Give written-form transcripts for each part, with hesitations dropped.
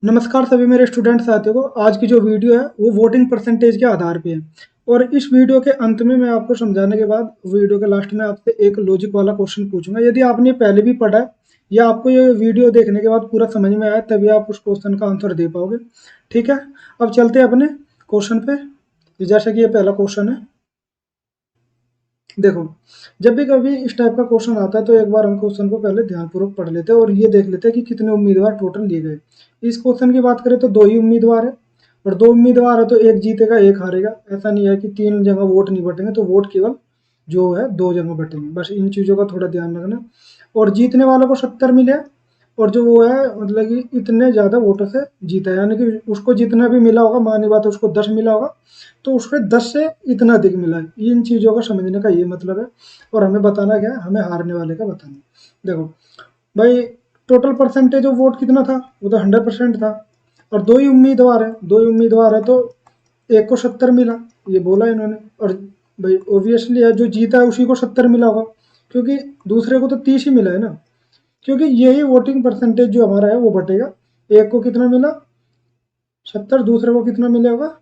नमस्कार सभी मेरे स्टूडेंट साथियों को। आज की जो वीडियो है वो वोटिंग परसेंटेज के आधार पे है। और इस वीडियो के अंत में मैं आपको समझाने के बाद वीडियो के लास्ट में आपसे एक लॉजिक वाला क्वेश्चन पूछूंगा। यदि आपने पहले भी पढ़ा है या आपको ये वीडियो देखने के बाद पूरा समझ में आया तभी आप उस क्वेश्चन का आंसर दे पाओगे। ठीक है, अब चलते हैं अपने क्वेश्चन पे। जैसा कि ये पहला क्वेश्चन है, देखो, जब भी कभी इस टाइप का क्वेश्चन आता है तो एक बार हम क्वेश्चन को पहले ध्यानपूर्वक पढ़ लेते हैं और ये देख लेते हैं कि कितने उम्मीदवार टोटल लिए गए। इस क्वेश्चन की बात करें तो दो ही उम्मीदवार है, और दो उम्मीदवार है तो एक जीतेगा एक हारेगा। ऐसा नहीं है कि तीन जगह वोट नहीं बटेंगे, तो वोट केवल जो है दो जगह बटेंगे। बस इन चीज़ों का थोड़ा ध्यान रखना। और जीतने वालों को 70 मिले, और जो वो है मतलब कि इतने ज़्यादा वोटों से जीता है, यानी कि उसको जितना भी मिला होगा, मानी बात उसको 10 मिला होगा तो उसके 10 से इतना अधिक मिला है। इन चीज़ों का समझने का ये मतलब है। और हमें बताना क्या है, हमें हारने वाले का बताना है। देखो भाई, टोटल परसेंटेज ऑफ वोट कितना था, वो तो 100% था। और दो ही उम्मीदवार है तो एक को 70 मिला, ये बोला इन्होंने। और भाई ऑब्वियसली है, जो जीता है उसी को 70 मिला होगा, क्योंकि दूसरे को तो 30 ही मिला है ना। क्योंकि यही वोटिंग परसेंटेज जो हमारा है वो बटेगा। एक को कितना मिला, 70, दूसरे को कितना मिला होगा,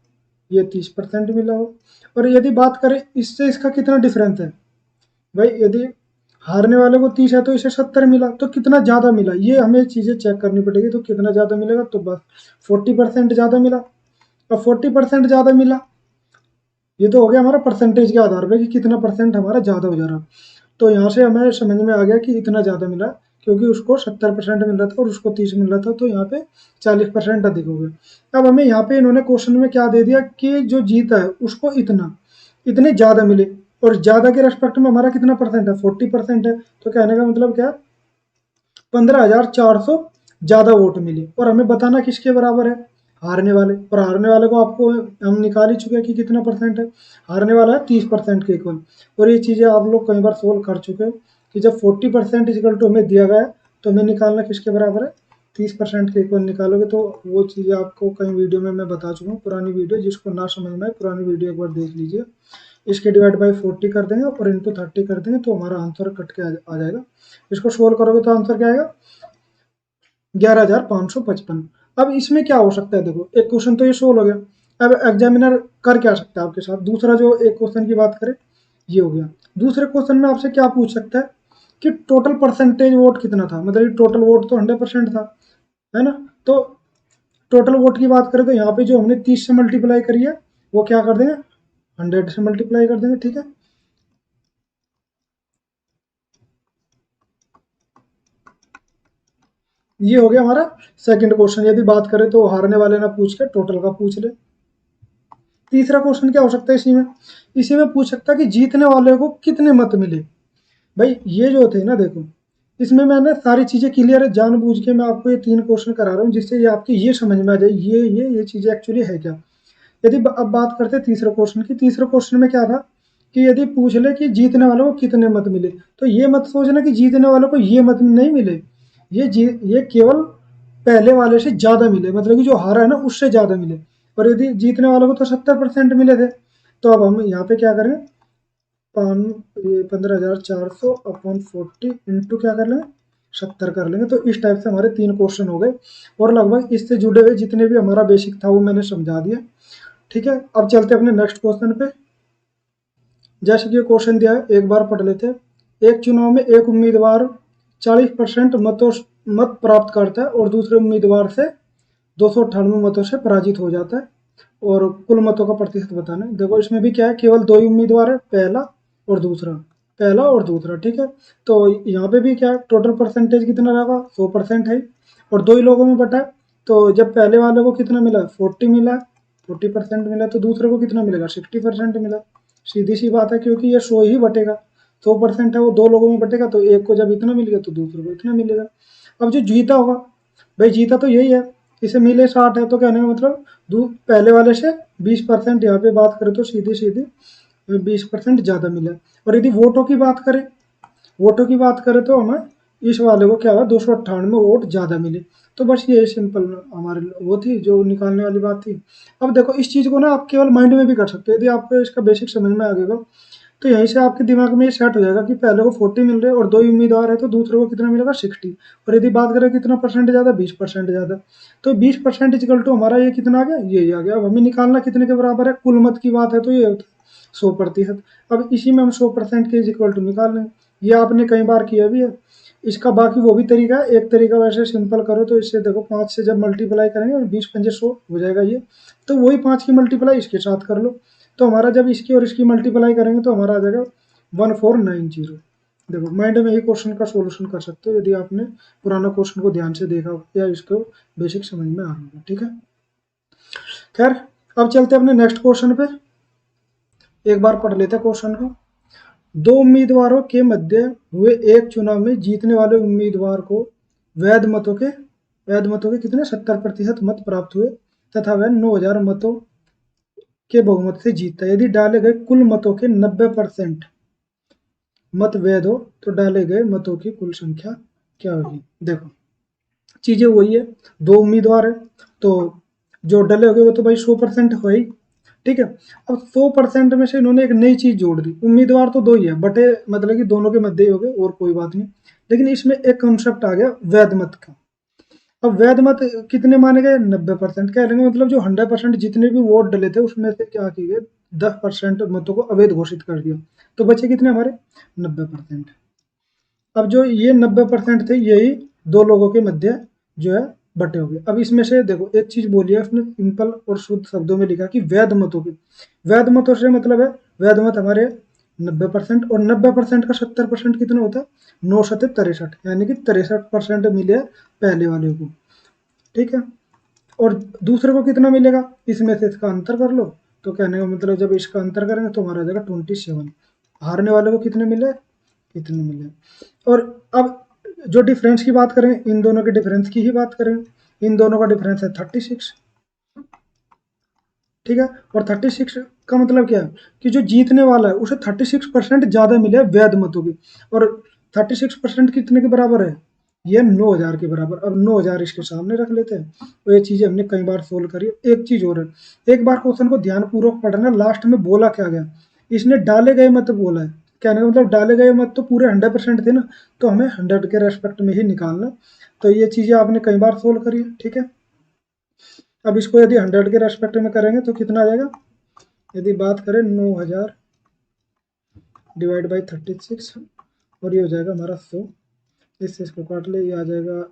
ये 30% मिला होगा। और यदि बात करें इससे इसका कितना डिफरेंस है, भाई यदि हारने वाले को 30 है तो इसे 70 मिला, तो कितना ज़्यादा मिला ये हमें चीज़ें चेक करनी पड़ेगी। तो कितना ज़्यादा मिलेगा, तो बस 40% ज़्यादा मिला। अब 40% ज़्यादा मिला, ये तो हो गया हमारा परसेंटेज के आधार पे कि कितना परसेंट हमारा ज़्यादा हो जा रहा। तो यहाँ से हमें समझ में आ गया कि इतना ज़्यादा मिला, क्योंकि उसको 70% मिल रहा था और उसको 30 मिल रहा था, तो यहाँ पे 40% अधिक हो गया। अब हमें यहाँ पे इन्होंने क्वेश्चन में क्या दे दिया कि जो जीता है उसको इतने ज़्यादा मिले, और ज़्यादा के रेस्पेक्ट में हमारा कितना परसेंट है, 40% है। तो कहने का मतलब क्या है, 15,400 ज़्यादा वोट मिले। और हमें बताना किसके बराबर है, हारने वाले। और हारने वाले को आपको हम निकाल ही चुके हैं कि कितना परसेंट है, हारने वाला है 30% के इक्वल। और ये चीज़ें आप लोग कई बार सोल्व कर चुके हो कि जब 40% इक्वल टू हमें दिया गया है तो हमें निकालना किसके बराबर है, 30% के इक्वल निकालोगे। तो वो चीज़ें आपको कई वीडियो में मैं बता चुका हूँ, पुरानी वीडियो, जिसको ना समझ में आए पुरानी वीडियो एक बार देख लीजिए। इसके डिवाइड बाई 40 कर देंगे और इंटू 30 कर देंगे तो हमारा आंसर कट के आ जाएगा। इसको सोल्व करोगे तो आंसर क्या आएगा, 11,555। अब इसमें क्या हो सकता है, देखो एक क्वेश्चन तो ये सोल्व हो गया। अब एग्जामिनर कर क्या सकता है आपके साथ, दूसरा जो एक क्वेश्चन की बात करें, ये हो गया। दूसरे क्वेश्चन में आपसे क्या पूछ सकता है कि टोटल परसेंटेज वोट कितना था, मतलब टोटल वोट तो 100% था, है ना। तो टोटल वोट की बात करें तो यहाँ पे जो हमने 30 से मल्टीप्लाई करी है वो क्या कर देंगे, 100 से मल्टीप्लाई कर देंगे। ठीक है, ये हो गया हमारा सेकंड क्वेश्चन। यदि बात करें तो हारने वाले ना पूछ के टोटल का पूछ ले। तीसरा क्वेश्चन क्या हो सकता है इसी में पूछ सकता है कि जीतने वाले को कितने मत मिले। भाई ये जो थे ना, देखो इसमें मैंने सारी चीज़ें क्लियर है, जानबूझ के मैं आपको ये तीन क्वेश्चन करा रहा हूँ जिससे ये आपकी ये समझ में आ जाए ये चीज़ें एक्चुअली है क्या। यदि अब बात करते हैं तीसरे क्वेश्चन की, तीसरे क्वेश्चन में क्या था कि यदि पूछ ले कि जीतने वालों को कितने मत मिले, तो ये मत सोचना कि जीतने वालों को ये मत नहीं मिले, ये केवल पहले वाले से ज़्यादा मिले, मतलब कि जो हारा है ना उससे ज़्यादा मिले। और यदि जीतने वालों को तो 70% मिले थे, तो अब हम यहाँ पे क्या करें, 15,400 अपॉन 40 इंटू क्या कर लेंगे, 70 कर लेंगे। तो इस टाइप से हमारे तीन क्वेश्चन हो गए, और लगभग इससे जुड़े हुए जितने भी हमारा बेसिक था वो मैंने समझा दिया। ठीक है, अब चलते हैं अपने नेक्स्ट क्वेश्चन पे। जैसे कि क्वेश्चन दिया है, एक बार पढ़ लेते हैं। एक चुनाव में एक उम्मीदवार 40% मत प्राप्त करता है और दूसरे उम्मीदवार से 298 मतों से पराजित हो जाता है, और कुल मतों का प्रतिशत बताना है। देखो इसमें भी क्या है, केवल दो ही उम्मीदवार है, पहला और दूसरा। ठीक है, तो यहाँ पे भी क्या है, टोटल परसेंटेज कितना रहेगा, 100% है, और दो ही लोगों में बटा है। तो जब पहले वाले को कितना मिला, 40 मिला, 40% मिला, तो दूसरे को कितना मिलेगा, 60% मिला। सीधी सी बात है, क्योंकि ये 100 ही बटेगा, 100% है, वो दो लोगों में बटेगा, तो एक को जब इतना मिल गया तो दूसरे को इतना मिलेगा। अब जो जीता होगा, भाई जीता तो यही है, इसे मिले 60 है, तो कहने का मतलब पहले वाले से 20%, यहाँ पे बात करें तो सीधी सीधी 20% ज़्यादा मिला। और यदि वोटों की बात करें तो हमें इस वाले को क्या हुआ, 298 वोट ज़्यादा मिले। तो बस ये सिंपल हमारे वो थी जो निकालने वाली बात थी। अब देखो इस चीज़ को ना आप केवल माइंड में भी कर सकते हो, यदि आपको इसका बेसिक समझ में आ गएगा तो यहीं से आपके दिमाग में ये सेट हो जाएगा कि पहले को 40 मिल रहे हैं और दो ही उम्मीदवार है तो दूसरे को कितना मिलेगा 60। और यदि बात करें कितना परसेंट ज़्यादा, 20% ज़्यादा, तो 20% इक्वल टू हमारा ये कितना आ गया, ये आ गया। अब हमें निकालना कितने के बराबर है, कुल मत की बात है तो ये होता है 100%। अब इसी में हम 100% के इक्वल टू निकाल लें, ये आपने कई बार किया भी है। इसका बाकी वो भी तरीका है, एक तरीका वैसे सिंपल करो तो इससे देखो 5 से जब मल्टीप्लाई करेंगे और 20 पंजे 100 हो जाएगा ये, तो वही 5 की मल्टीप्लाई इसके साथ कर लो, तो हमारा जब इसकी और इसकी मल्टीप्लाई करेंगे तो हमारा आ जाएगा 1490। देखो माइंड में ही क्वेश्चन का सोल्यूशन कर सकते हो यदि आपने पुराना क्वेश्चन को ध्यान से देखा हो या इसको बेसिक समझ में आ गया। ठीक है, खैर अब चलते हैं अपने नेक्स्ट क्वेश्चन पे, एक बार पढ़ लेते हैं क्वेश्चन को। दो उम्मीदवारों के मध्य हुए एक चुनाव में जीतने वाले उम्मीदवार को वैध मतों के कितने 70% मत प्राप्त हुए तथा वह 9000 मतों के बहुमत से जीतता। यदि डाले गए कुल मतों के 90% मत वैध हो तो डाले गए मतों की कुल संख्या क्या होगी। देखो चीजें वही है, दो उम्मीदवार है तो जो डले हो गए वो तो भाई 100% हो ही। ठीक है, अब 100% में से इन्होंने एक नई चीज जोड़ दी, उम्मीदवार तो दो ही है बटे, मतलब कि दोनों के मध्य ही हो गए और कोई बात नहीं, लेकिन इसमें एक कॉन्सेप्ट आ गया वैध मत का। अब वैध मत कितने माने गए, 90% कह लेंगे, मतलब जो 100% जितने भी वोट डले थे उसमें से क्या किए गए, 10% मतों को अवैध घोषित कर दिया, तो बचे कितने हमारे 90%। अब जो ये 90% थे यही दो लोगों के मध्य जो है बटे हो गए। अब इसमें से देखो एक चीज बोली है उसने सिंपल और शुद्ध शब्दों में लिखा कि वैध मतों की, वैध मतों से मतलब है वैध मत हमारे 90%, और 90% का 70% कितना होता है, 9 से 63, यानी कि 63% मिले पहले वाले को। ठीक है, और दूसरे को कितना मिलेगा, इसमें से इसका अंतर कर लो, तो कहने का मतलब जब इसका अंतर करेंगे तो हमारा आ जाएगा 27। हारने वाले को कितने मिले, कितने मिले। और अब जो डिफरेंस की बात करें, इन दोनों के डिफरेंस की ही बात करें, इन दोनों का डिफरेंस है 36। ठीक है, और 36 का मतलब क्या है कि जो जीतने वाला है उसे 36% ज्यादा मिले वैध मतों की, और 36% कितने के बराबर है, ये 9000 के बराबर। अब 9000 इसके सामने रख लेते हैं, तो ये चीजें हमने कई बार सोल्व करी। एक चीज और है, एक बार क्वेश्चन को ध्यान पूर्वक पढ़ना, लास्ट में बोला क्या गया, इसने डाले गए मत बोला है, कहने का मतलब डाले गए मत तो पूरे 100% थे ना, तो हमें 100 के रेस्पेक्ट में ही निकालना, तो ये चीजें आपने कई बार सोल्व करी है। ठीक है, अब इसको यदि 100 के रेस्पेक्ट में करेंगे तो कितना आ जाएगा, यदि बात करें 9000 डिवाइड बाई 36, और ये हो जाएगा हमारा 100, इससे इसको काट ले, ये आ जाएगा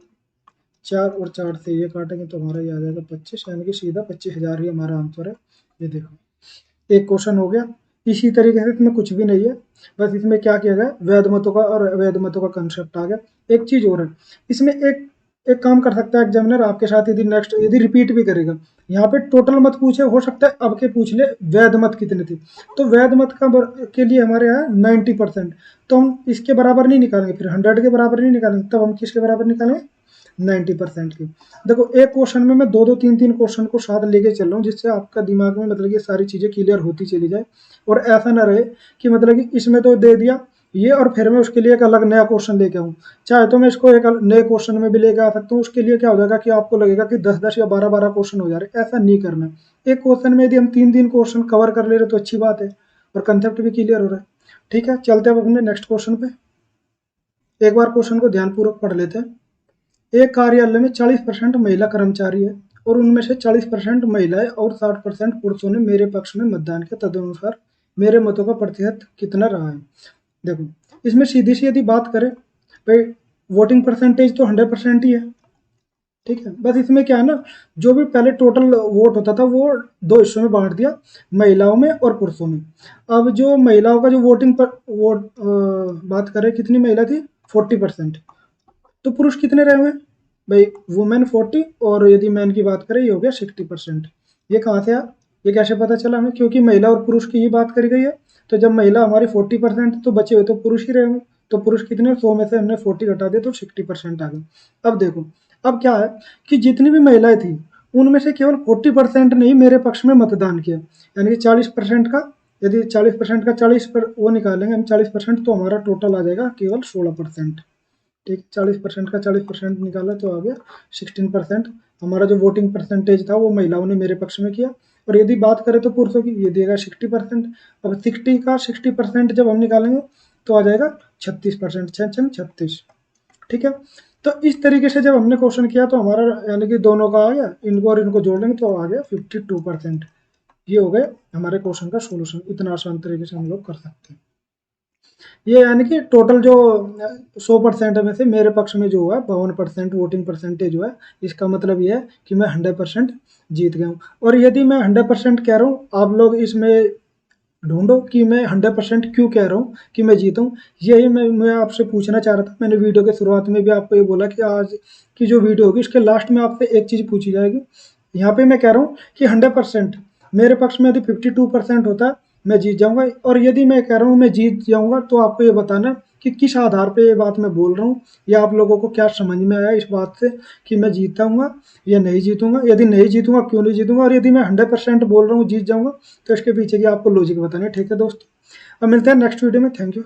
4 और 4 से ये काटेंगे तो हमारा ये आ जाएगा 25, यानी कि सीधा 25,000 ही हमारा आंसर है। ये देखो एक क्वेश्चन हो गया। इसी तरीके से इसमें कुछ भी नहीं है, बस इसमें क्या किया गया, वैध मतों का और अवैध मतों का कंसेप्ट आ गया। एक चीज और है, इसमें एक एक काम कर सकता है एग्जामिनर आपके साथ, यदि नेक्स्ट यदि रिपीट भी करेगा, यहाँ पे टोटल मत पूछे, हो सकता है अब के पूछ ले वैध मत कितने थे, तो वैध मत के लिए हमारे यहाँ 90%, तो हम इसके बराबर नहीं निकालेंगे, फिर 100 के बराबर नहीं निकालेंगे, तब हम किसके बराबर निकालेंगे, 90% की। देखो एक क्वेश्चन में मैं दो दो तीन तीन क्वेश्चन को साथ लेके चल रहा हूँ, जिससे आपका दिमाग में मतलब ये सारी चीजें क्लियर होती चली जाए, और ऐसा ना रहे कि मतलब कि इसमें तो दे दिया ये और फिर मैं उसके लिए एक अलग नया क्वेश्चन लेके आऊँ। चाहे तो मैं इसको एक नए क्वेश्चन में भी लेके आ सकता हूँ, उसके लिए क्या हो जाएगा कि आपको लगेगा कि 10-10 या 12-12 क्वेश्चन हो जा रहे, ऐसा नहीं करना। एक क्वेश्चन में यदि हम 3-3 क्वेश्चन कवर कर ले रहे तो अच्छी बात है, और कंसेप्ट भी क्लियर हो रहा है। ठीक है, चलते हैं अपने नेक्स्ट क्वेश्चन पे, एक बार क्वेश्चन को ध्यानपूर्वक पढ़ लेते हैं। एक कार्यालय में 40% महिला कर्मचारी है और उनमें से 40% महिलाएं और 60% पुरुषों ने मेरे पक्ष में मतदान किया, तदनुसार मेरे मतों का प्रतिशत कितना रहा है। देखो इसमें सीधी सी यदि बात करें भाई, वोटिंग परसेंटेज तो 100% ही है। ठीक है, बस इसमें क्या है ना, जो भी पहले टोटल वोट होता था वो दो हिस्सों में बांट दिया, महिलाओं में और पुरुषों में। अब जो महिलाओं का जो वोटिंग पर वोट बात करें कितनी महिला थी, 40%, तो पुरुष कितने रहे हुए भाई, वुमेन 40, और यदि मैन की बात करें ये हो गया 60%। ये कहाँ से आया, ये कैसे पता चला हमें, क्योंकि महिला और पुरुष की ही बात करी गई है, तो जब महिला हमारी 40% तो बचे हुए तो पुरुष ही रहे होंगे, तो पुरुष कितने, 100 में से हमने 40 घटा दिया तो 60% आ गए। अब देखो अब क्या है कि जितनी भी महिलाएं थी उनमें से केवल 40% ने ही मेरे पक्ष में मतदान किया, यानी कि 40% का, यदि 40% का 40 पर वो निकालेंगे हम 40%, तो हमारा टोटल आ जाएगा केवल 16%। ठीक, 40% का 40% निकाला तो आ गया 16%। हमारा जो वोटिंग परसेंटेज था वो महिलाओं ने मेरे पक्ष में किया, और यदि बात करें तो पुरुषों की, ये देगा 60%। अब 60 का 60% जब हम निकालेंगे तो आ जाएगा 36%, 6×6 = 36। ठीक है, तो इस तरीके से जब हमने क्वेश्चन किया तो हमारा यानी कि दोनों का आ गया, इनको और इनको जोड़ लेंगे तो आ गया 52%। ये हो गए हमारे क्वेश्चन का सोल्यूशन। इतना आसान तरीके से हम लोग कर सकते हैं। ये यानी कि टोटल जो 100% में से मेरे पक्ष में जो हुआ है 52% वोटिंग परसेंटेज हुआ है, इसका मतलब ये है कि मैं 100% जीत गया हूँ। और यदि मैं 100% कह रहा हूँ, आप लोग इसमें ढूंढो कि मैं 100% क्यों कह रहा हूँ कि मैं जीतूं। यही मैं आपसे पूछना चाह रहा था। मैंने वीडियो के शुरुआत में भी आपको ये बोला कि आज की जो वीडियो होगी उसके लास्ट में आपसे एक चीज़ पूछी जाएगी। यहाँ पे मैं कह रहा हूँ कि 100% मेरे पक्ष में यदि 52% होता मैं जीत जाऊंगा, और यदि मैं कह रहा हूँ मैं जीत जाऊंगा तो आपको ये बताना कि किस आधार पे ये बात मैं बोल रहा हूँ, या आप लोगों को क्या समझ में आया इस बात से कि मैं जीताऊंगा या नहीं जीतूंगा। यदि नहीं जीतूंगा क्यों नहीं जीतूंगा, और यदि मैं 100% बोल रहा हूँ जीत जाऊंगा तो इसके पीछे की आपको लॉजिक बताना है। ठीक है दोस्तों, अब मिलते हैं नेक्स्ट वीडियो में। Thank you.